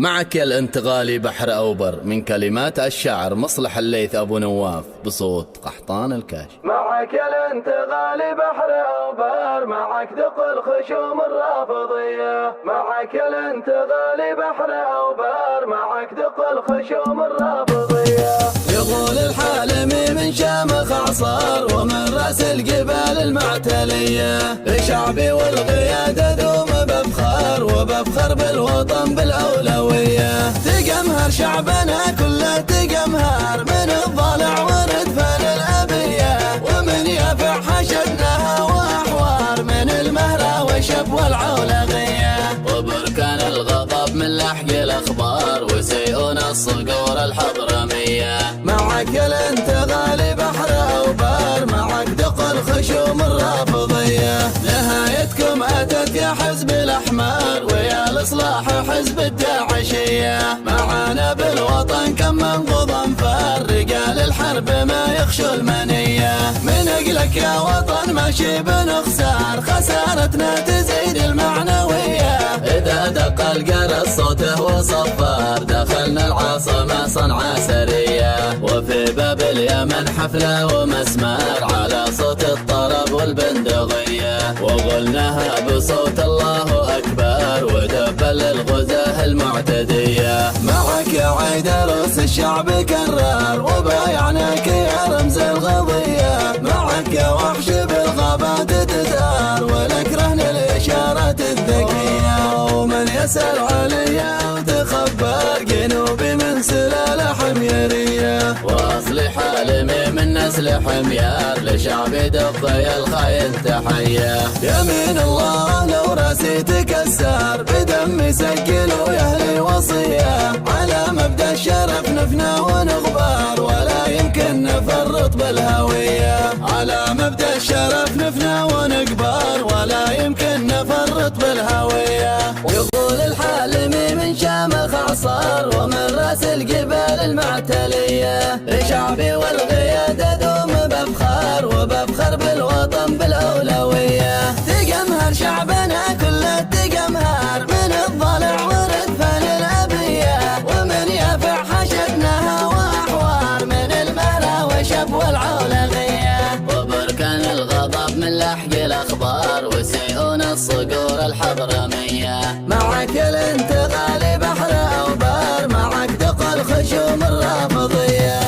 معك يا الانتقالي بحر أوبر من كلمات الشاعر مصلح الليث أبو نواف بصوت قحطان الكاش. معك يا الانتقالي بحر أوبر، معك دق الخشوم الرافضية. معك يا الانتقالي بحر أوبر، معك دق الخشوم الرافضية. يقول الحالمي من شامخ عصار ومن رأس الجبال المعتلية، شعبي والقيادة دوم بفخر وبفخر بالوطن بالأولوية. تجمهر شعبنا كله تجمهر من الضلع وردفان الأبية، ومن يفع حشدناها وأحوار من المهرة والشب والعولقية. وبركان الغضب من لحق الأخبار وسيئون الصقور الحضرمية. معك يا الانتقالي بحر أوبر، معك دق الخشوم الرافضية. نهايتكم أتت يا حزب الأحمر ويا الإصلاح حزب الداعشية. معانا بالوطن كم منقض أنفار، رجال الحرب ما يخشوا المنية. من أجلك يا وطن ماشي بنخسار، خسارتنا تزيد المعنوية. إذا دق الجرس صوته وصفار، دخلنا العاصمة صنعاء سرية. وفي باب اليمن حفلة ومسمار على صوت الطرب والبندقية. وقلناها بصوت الله أكبر ودب للغزاة المعتدية. معك يا عيدروس الشعب كرار وبايعناك يا رمز القضية. معك يا وحش بالغابات تثار ولك رهن الإشارات الذكية. ومن يسأل عليا وتخبر جنوبي من سلالة حميرية. واصلي حالمي من نسل حميار، لشعبي دقي الخاين تحية. يمين الله لو راسي تكسر، بدم سجلوا يا اهلي وصية. على مبدأ الشرف نفنى ونغبر ولا يمكن نفرط بالهوية. على مبدأ الشرف نفنى ونكبر ولا يمكن نفرط بالهوية. يقول الحالمي من شامخ عصار ومن راس الجبال المعتلية، شعبي والقيادة دوم بفخر وبفخر بالوطن بالأولوية. تجمهر شعبنا كله تجمهر من الضلع وردفان الأبية، ومن يفع حشدناها وأحوار من المهرة والشب والعولقية. وبركان الغضب من لحق الأخبار وسيئون الصقور الحضرمية.